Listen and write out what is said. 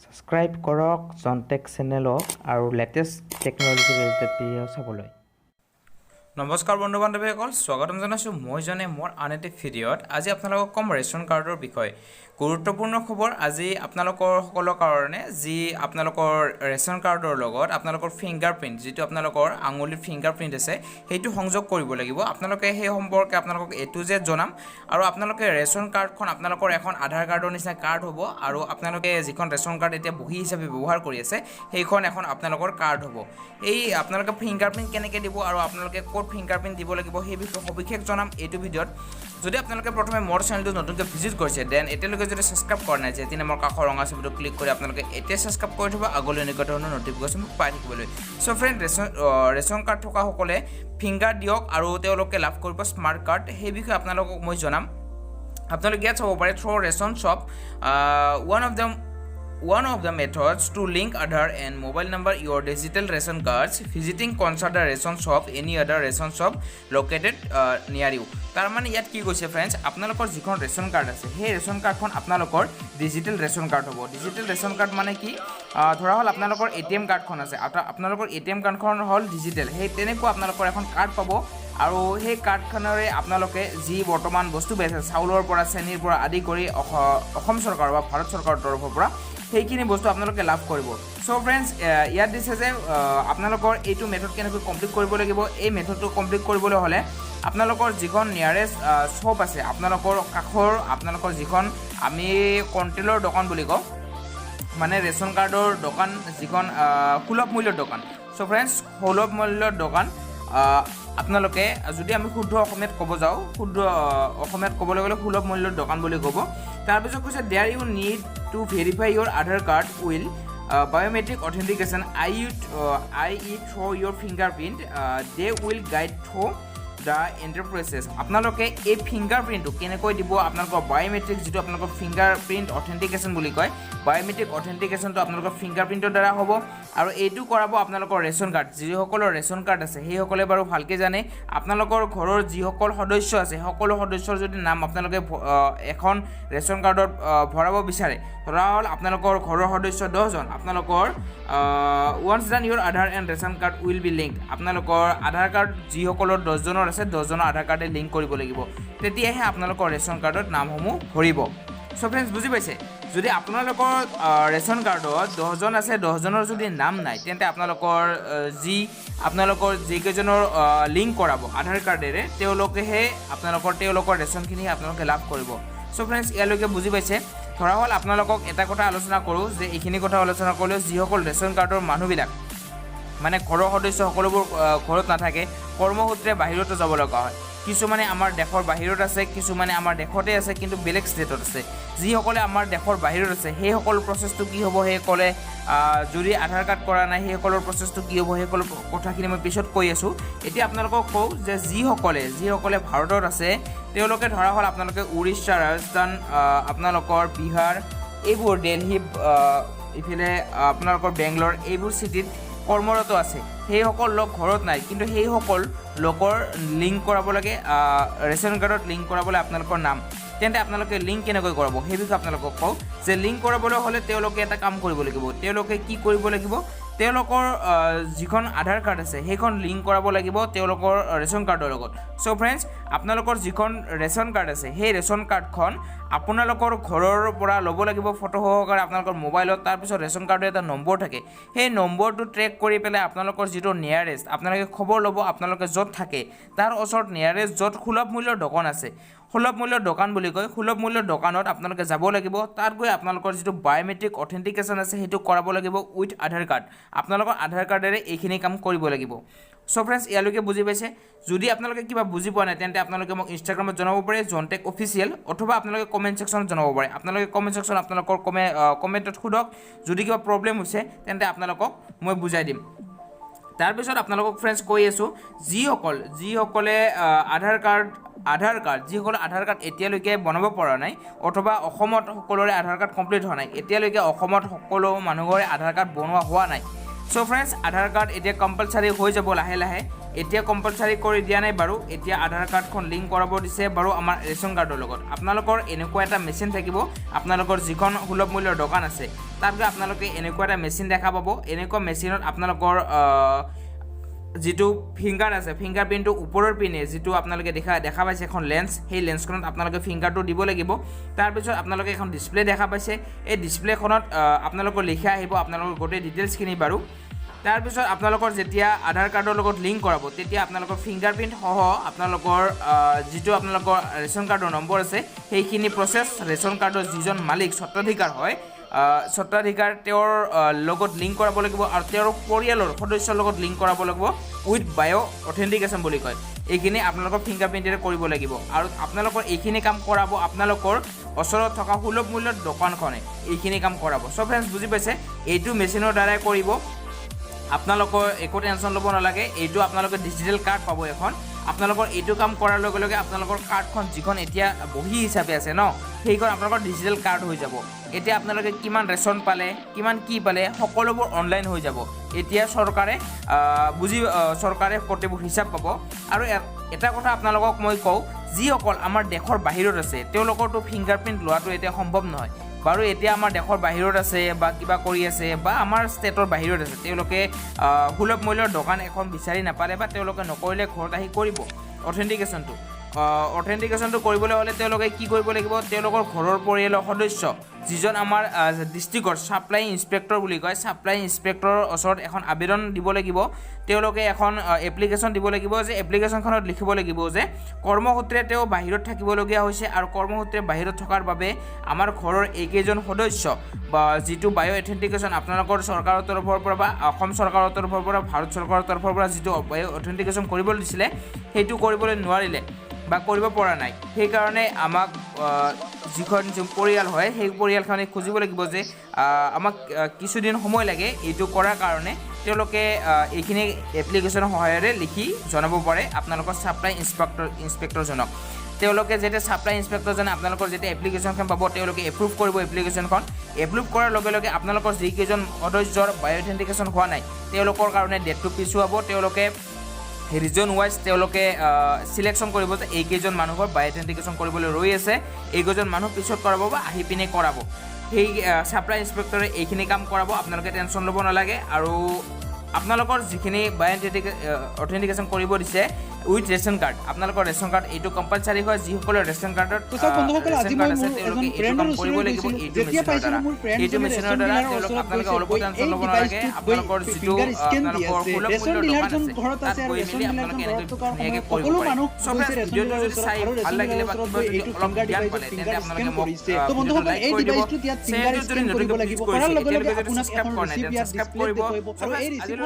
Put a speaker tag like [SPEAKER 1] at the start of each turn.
[SPEAKER 1] Subscribe কৰক জনটেক চেনেলক আৰু latest technology related video' চাবলৈ।
[SPEAKER 2] নমস্কাৰ বন্ধু বান্ধৱীসকল, স্বাগতম জনাইছোঁ মই জনে মোৰ আন এটি ভিডিঅ'ত। আজি আপোনালোকক কম ৰেচন কাৰ্ডৰ বিষয়ে গুৰুত্বপূৰ্ণ খবৰ। আজি আপোনালোকৰ সকলৰ কাৰণে যি আপোনালোকৰ ৰেচন কাৰ্ডৰ লগত আপোনালোকৰ ফিংগাৰপ্ৰিণ্ট, যিটো আপোনালোকৰ আঙুলিৰ ফিংগাৰপ্ৰিণ্ট আছে সেইটো সংযোগ কৰিব লাগিব। আপোনালোকে সেই সম্পৰ্কে আপোনালোকক A to Z জনাম। আৰু আপোনালোকে ৰেচন কাৰ্ডখন আপোনালোকৰ এখন আধাৰ কাৰ্ডৰ নিচিনা কাৰ্ড হ'ব, আৰু আপোনালোকে যিখন ৰেচন কাৰ্ড এতিয়া বহী হিচাপে ব্যৱহাৰ কৰি আছে সেইখন এখন আপোনালোকৰ কাৰ্ড হ'ব। এই আপোনালোকে ফিংগাৰপ্ৰিণ্ট কেনেকৈ দিব আৰু আপোনালোকে ক'ত ফিংগাৰপ্ৰিণ্ট দিব লাগিব সেই বিষয়ে সবিশেষ জনাম এইটো ভিডিঅ'ত। যদি আপোনালোকে প্ৰথমে মোৰ চেনেলটো নতুনকৈ ভিজিট কৰিছে দেন এতিয়ালৈকে যদি ছাবস্ক্ৰাইব কৰা নাই, যেতিয়া মোৰ কাষৰ ৰঙা ছবিটো ক্লিক কৰি আপোনালোকে এতিয়া ছাবস্ক্ৰাইব কৰি থ'ব আগলৈ এনেকুৱা ধৰণৰ নটিফিকেশ্যন পাই থাকিবলৈ। চ' ফ্ৰেণ্ড, ৰেচন কাৰ্ড থকাসকলে ফিংগাৰ দিয়ক আৰু তেওঁলোকে লাভ কৰিব স্মাৰ্ট কাৰ্ড। সেই বিষয়ে আপোনালোকক মই জনাম। আপোনালোকে ইয়াত চাব পাৰে through ration shop one of the methods to link Aadhaar and mobile number your digital ration cards visiting concert the ration shop any other ration shop located near you। তাৰ মানে ইয়াত কি কৈছে ফ্ৰেণ্ডছ, আপোনালোকৰ যিখন ৰেচন কাৰ্ড আছে সেই ration কাৰ্ডখন আপোনালোকৰ ডিজিটেল ৰেচন কাৰ্ড হ'ব। ডিজিটেল ৰেচন কাৰ্ড মানে কি, ধৰা হ'ল আপোনালোকৰ ATM কাৰ্ডখন আছে, আপোনালোকৰ ATM কাৰ্ডখন হ'ল ডিজিটেল। সেই তেনেকুৱা আপোনালোকৰ এখন কাৰ্ড পাব, আৰু সেই কাৰ্ডখনেৰে আপোনালোকে যি বৰ্তমান বস্তু পাইছে চাউলৰ পৰা চেনিৰ পৰা আদি কৰি অসম চৰকাৰ বা ভাৰত চৰকাৰৰ তৰফৰ পৰা সেইখিনি বস্তু আপোনালোকে লাভ কৰিব। চ' ফ্ৰেণ্ডছ, ইয়াত দিছে যে আপোনালোকৰ এইটো মেথড কেনেকৈ কমপ্লিট কৰিব লাগিব। এই মেথডটো কমপ্লিট কৰিবলৈ হ'লে আপোনালোকৰ যিখন নিয়াৰেষ্ট শ্বপ আছে, আপোনালোকৰ কাষৰ আপোনালোকৰ যিখন আমি কণ্ট্ৰলৰ দোকান বুলি কওঁ, মানে ৰেচন কাৰ্ডৰ দোকান যিখন সুলভ মূল্যৰ দোকান। চ' ফ্ৰেণ্ডছ, সুলভ মূল্যৰ দোকান আপোনালোকে যদি আমি শুদ্ধ অসমীয়াত ক'ব যাওঁ, শুদ্ধ অসমীয়াত ক'বলৈ গ'লে সুলভ মূল্যৰ দোকান বুলি ক'ব। তাৰপিছত কৈছে there you need to verify your Aadhaar card will biometric authentication I through your fingerprint they will guide through the enterprises. আপোনালোকে এই ফিংগাৰপ্ৰিণ্টটো কেনেকৈ দিব, আপোনালোকৰ বায়োমেট্ৰিক যিটো আপোনালোকৰ ফিংগাৰপ্ৰিণ্ট অথেণ্টিকেশ্যন বুলি কয়, বায়োমেট্ৰিক অথেণ্টিকেশ্যনটো আপোনালোকৰ ফিংগাৰপ্ৰিণ্টৰ দ্বাৰা হ'ব। আৰু এইটো কৰাব আপোনালোকৰ ৰেচন কাৰ্ড, যিসকলৰ ৰেচন কাৰ্ড আছে সেইসকলে বাৰু ভালকৈ জানে। আপোনালোকৰ ঘৰৰ যিসকল সদস্য আছে সকলো সদস্যৰ যদি নাম আপোনালোকে এখন ৰেচন কাৰ্ডত ভৰাব বিচাৰে, ধৰা হ'ল আপোনালোকৰ ঘৰৰ সদস্য 10জন, আপোনালোকৰ once done your Aadhaar and ration card will be link. আপোনালোকৰ আধাৰ কাৰ্ড যিসকলৰ 10জনৰ আছে 10জনৰ আধাৰ কাৰ্ডে লিংক কৰিব লাগিব, তেতিয়াহে আপোনালোকৰ ৰেচন কাৰ্ডত নামসমূহ ভৰিব। চ' ফ্ৰেণ্ডছ, বুজি পাইছে? যদি আপোনালোকৰ ৰেচন কাৰ্ডত 10জন আছে, 10জনৰ যদি নাম নাই, তেন্তে আপোনালোকৰ যিকেইজনৰ লিংক কৰাব আধাৰ কাৰ্ডেৰে তেওঁলোকেহে তেওঁলোকৰ ৰেচনখিনি আপোনালোকে লাভ কৰিব। চ' ফ্ৰেণ্ডছ, ইয়ালৈকে বুজি পাইছে? ধৰা হ'ল আপোনালোকক এটা কথা আলোচনা কৰোঁ, যে এইখিনি কথা আলোচনা কৰিলেও যিসকল ৰেচন কাৰ্ডৰ মানুহবিলাক মানে ঘৰৰ সদস্য সকলোবোৰ ঘৰত নাথাকে, কৰ্মসূত্ৰে বাহিৰতো যাব লগা হয়। কিছুমানে আমাৰ দেশৰ বাহিৰত আছে, কিছুমানে আমাৰ দেশতে আছে কিন্তু বেলেগ ষ্টেটত আছে। যিসকলে আমাৰ দেশৰ বাহিৰত আছে সেইসকলৰ প্ৰচেছটো কি হ'ব, সেইসকলে যদি আধাৰ কাৰ্ড কৰা নাই সেইসকলৰ প্ৰচেছটো কি হ'ব, সেইসকলৰ কথাখিনি মই পিছত কৈ আছোঁ। এতিয়া আপোনালোকক কওঁ যে যিসকলে ভাৰতত আছে তেওঁলোকে ধৰা হ'ল আপোনালোকে উৰিষ্যা, ৰাজস্থান, আপোনালোকৰ বিহাৰ, এইবোৰ দিল্লী, ইফালে আপোনালোকৰ বেংগলৰ, এইবোৰ চিটিত কৰ্মৰত আছে। সেইসকল লোক ঘৰত নাই, কিন্তু সেইসকল লোকৰ লিংক কৰাব লাগে ৰেচন কাৰ্ডত লিংক কৰাবলৈ আপোনালোকৰ নাম। তেন্তে আপোনালোকে লিংক কেনেকৈ কৰাব সেই বিষয়ে আপোনালোকক কওঁ যে লিংক কৰাবলৈ হ'লে তেওঁলোকে এটা কাম কৰিব লাগিব। তেওঁলোকে কি কৰিব লাগিব, তেওঁলোকৰ যিখন আধাৰ কাৰ্ড আছে সেইখন লিংক কৰাব লাগিব তেওঁলোকৰ ৰেচন কাৰ্ডৰ লগত। চ' ফ্ৰেণ্ডছ, আপোনালোকৰ যিখন ৰেচন কাৰ্ড আছে সেই ৰেচন কাৰ্ডখন আপোনালোকৰ ঘৰৰ পৰা ল'ব লাগিব ফটো সহকাৰে আপোনালোকৰ মোবাইলত। তাৰপিছত ৰেচন কাৰ্ডৰ এটা নম্বৰ থাকে, সেই নম্বৰটো ট্ৰেক কৰি পেলাই আপোনালোকৰ যিটো নিয়াৰেষ্ট আপোনালোকে খবৰ ল'ব, আপোনালোকে য'ত থাকে তাৰ ওচৰত নিয়াৰেষ্ট য'ত সুলভ মূল্যৰ দোকান আছে, সুলভ মূল্যৰ দোকান বুলি কয়, সুলভ মূল্যৰ দোকানত আপোনালোকে যাব লাগিব। তাত গৈ আপোনালোকৰ যিটো বায়োমেট্ৰিক অথেণ্টিকেশ্যন আছে সেইটো কৰাব লাগিব উইথ আধাৰ কাৰ্ড। আপোনালোকৰ আধাৰ কাৰ্ডেৰে এইখিনি কাম কৰিব লাগিব। চ' ফ্ৰেণ্ডছ, ইয়ালৈকে বুজি পাইছে? যদি আপোনালোকে কিবা বুজি পোৱা নাই তেন্তে আপোনালোকে মোক ইনষ্টাগ্ৰামত জনাব পাৰে জনটেক অফিচিয়েল, অথবা আপোনালোকে কমেণ্ট ছেকশ্যনত জনাব পাৰে। আপোনালোকে কমেণ্ট ছেকশ্যনত আপোনালোকৰ কমেণ্টত সোধক, যদি কিবা প্ৰব্লেম হৈছে তেন্তে আপোনালোকক মই বুজাই দিম। তাৰপিছত আপোনালোকক ফ্ৰেণ্ডছ কৈ আছোঁ, যিসকলে আধাৰ কাৰ্ড যিসকলে আধাৰ কাৰ্ড এতিয়ালৈকে বনাব পৰা নাই, অথবা অসমত সকলোৰে আধাৰ কাৰ্ড কমপ্লিট হোৱা নাই, এতিয়ালৈকে অসমত সকলো মানুহৰে আধাৰ কাৰ্ড বনোৱা হোৱা নাই, সো ফ্ৰেণ্ডছ আধাৰ কাৰ্ড এতিয়া কম্পালসাৰি হৈ যাব লাহে লাহে এতিয়া কম্পালসাৰি কৰি দিয়া নাই বাৰু এতিয়া আধাৰ কাৰ্ডখন লিংক কৰাব দিছে বাৰু আমাৰ ৰেচন কাৰ্ডৰ লগত আপোনালোকৰ এনেকুৱা এটা মেচিন থাকিব আপোনালোকৰ যিখন সুলভ মূল্যৰ দোকান আছে তাত গৈ আপোনালোকে এনেকুৱা এটা মেচিন দেখা পাব এনেকুৱা মেচিনত আপোনালোকৰ যেটো ফিংগাৰ আছে ফিংগাৰ প্ৰিণ্টটো ওপৰৰ পিনে যেটো আপোনালোকে দেখা পাইছে এখন লেন্স সেই লেন্সখনত আপোনালোকে ফিংগাৰটো দিব লাগিব তাৰ পিছত আপোনালোকে এখন ডিসপ্লে দেখা পাইছে এই ডিসপ্লেখনত আপোনালোকৰ লিখা আহিব আপোনালোকৰ গোটেই ডিটেইলছখিনি বাৰু তাৰ পিছত আপোনালোকৰ যেতিয়া আধাৰ কাৰ্ডৰ লগত লিংক কৰাব তেতিয়া আপোনালোকৰ ফিংগাৰপ্ৰিণ্ট সহ আপোনালোকৰ যেটো আপোনালোকৰ ৰেচন কাৰ্ডৰ নম্বৰ আছে সেইখিনি প্ৰসেছ ৰেচন কাৰ্ডৰ যিজন মালিক স্বত্বাধিকাৰ হয় স্বত্বাধিকাৰ তেওঁৰ লগত লিংক কৰাব লাগিব আৰু তেওঁৰ পৰিয়ালৰ সদস্যৰ লগত লিংক কৰাব লাগিব উইথ বায়ো অথেন্টিকেশ্যন বুলি কয় এইখিনি আপোনালোকৰ ফিংগাৰপ্ৰিণ্টেৰে কৰিব লাগিব আৰু আপোনালোকৰ এইখিনি কাম কৰাব আপোনালোকৰ ওচৰত থকা সুলভ মূল্যৰ দোকানখনে এইখিনি কাম কৰাব সো ফ্ৰেণ্ডছ বুজি পাইছে এইটো মেচিনৰ দ্বাৰাই কৰিব আপোনালোকৰ একো টেনচন ল'ব নালাগে এইটো আপোনালোকে ডিজিটেল কাৰ্ড পাব এখন আপোনালোকৰ এইটো কাম কৰাৰ লগে লগে আপোনালোকৰ কাৰ্ডখন যিখন এতিয়া বহি হিচাপে আছে ন সেইখন আপোনালোকৰ ডিজিটেল কাৰ্ড হৈ যাব এতিয়া আপোনালোকে কিমান ৰেচন পালে কিমান কি পালে সকলোবোৰ অনলাইন হৈ যাব এতিয়া চৰকাৰে প্ৰতিবোৰ হিচাপ পাব আৰু এটা কথা আপোনালোকক মই কওঁ যিসকল আমাৰ দেশৰ বাহিৰত আছে তেওঁলোকৰতো ফিংগাৰপ্ৰিণ্ট লোৱাটো এতিয়া সম্ভৱ নহয় বাৰু এতিয়া আমাৰ দেশৰ বাহিৰত আছে বা কিবা কৰি আছে বা আমাৰ ষ্টেটৰ বাহিৰত আছে তেওঁলোকে সুলভ মূল্যৰ দোকান এখন বিচাৰি নাপালে বা তেওঁলোকে নকৰিলে ঘৰত আহি কৰিব অথেন্টিকেশ্যনটো কৰিবলৈ হ'লে তেওঁলোকে কি কৰিব লাগিব তেওঁলোকৰ ঘৰৰ পৰিয়ালৰ সদস্য যিজন আমাৰ ডিষ্ট্ৰিক্টৰ ছাপ্লাই ইনস্পেক্টৰ বুলি কয় ছাপ্লাই ইনস্পেক্টৰৰ ওচৰত এখন আবেদন দিব লাগিব তেওঁলোকে এখন এপ্লিকেশ্যন দিব লাগিব যে এপ্লিকেশ্যনখনত লিখিব লাগিব যে কৰ্মসূত্ৰে তেওঁ বাহিৰত থাকিবলগীয়া হৈছে আৰু কৰ্মসূত্ৰে বাহিৰত থকাৰ বাবে আমাৰ ঘৰৰ এইকেইজন সদস্য বা যিটো বায়ো অথেন্টিকেশ্যন আপোনালোকৰ চৰকাৰৰ তৰফৰ পৰা বা অসম চৰকাৰৰ তৰফৰ পৰা ভাৰত চৰকাৰৰ তৰফৰ পৰা যিটো বায়ো অথেন্টিকেশ্যন কৰিবলৈ দিছিলে সেইটো কৰিবলৈ নোৱাৰিলে বা কৰিব পৰা নাই সেইকাৰণে আমাক যিখন পৰিয়াল হয় সেই পৰিয়ালখনে খুজিব লাগিব যে আমাক কিছুদিন সময় লাগে এইটো কৰাৰ কাৰণে তেওঁলোকে এইখিনি এপ্লিকেশ্যনৰ সহায়েৰে লিখি জনাব পাৰে আপোনালোকৰ ছাপ্লাই ইনস্পেক্টৰজনক তেওঁলোকে যেতিয়া ছাপ্লাই ইনস্পেক্টৰজনে আপোনালোকৰ যেতিয়া এপ্লিকেশ্যনখন পাব তেওঁলোকে এপ্ৰুভ কৰিব এপ্লিকেশ্যনখন এপ্ৰুভ কৰাৰ লগে লগে আপোনালোকৰ যিকেইজন সদস্যৰ বায়ো অথেন্টিকেশ্যন হোৱা নাই তেওঁলোকৰ কাৰণে ডেটটো পিছুৱাব তেওঁলোকে ৰিজন ৱাইজ তেওঁলোকে সিলেকশ্যন কৰিব যে এইকেইজন মানুহৰ বায়ো অথেন্টিকেশ্যন কৰিবলৈ ৰৈ আছে এইকেইজন মানুহ পিছত কৰাব বা আহি পিনে কৰাব সেই ছাপ্লাই ইনস্পেক্টৰে এইখিনি কাম কৰাব আপোনালোকে টেনশ্যন ল'ব নালাগে আৰু আপোনালোকৰ যিখিনি বায়ো অথেন্টিকেশ্যন কৰিব দিছে উইথ ৰেচন কাৰ্ড আপোনালোকৰ ৰেচন কাৰ্ড এইটো কম্পালসাৰি হয় যিসকলৰ ৰেচন কাৰ্ডত এইটো মেচিনৰ দ্বাৰা আপোনালোকে অলপ টেনশ্যন ল'ব নালাগে আপোনালোকৰ যিটো আপোনালোকৰ সুলভ মূল্যৰ দোকান আছে তাত গৈ মেলি আপোনালোকে এনেকৈ ধুনীয়াকৈ কৰিব পাৰে সব ভিডিঅ'টো যদি চাই ভাল লাগিলে বা কিবা যদি অলপ জ্ঞান পালে তেন্তে আপোনালোকে মোক ভিডিঅ'টো লাইক কৰি দিব চেনেলটো যদি নতুনকৈ ভিজিট কৰিছে এতিয়ালৈকে যদি ছাবস্ক্ৰাইব কৰা নাই তেন্তে ছাবস্ক্ৰাইব কৰিব আজিলৈ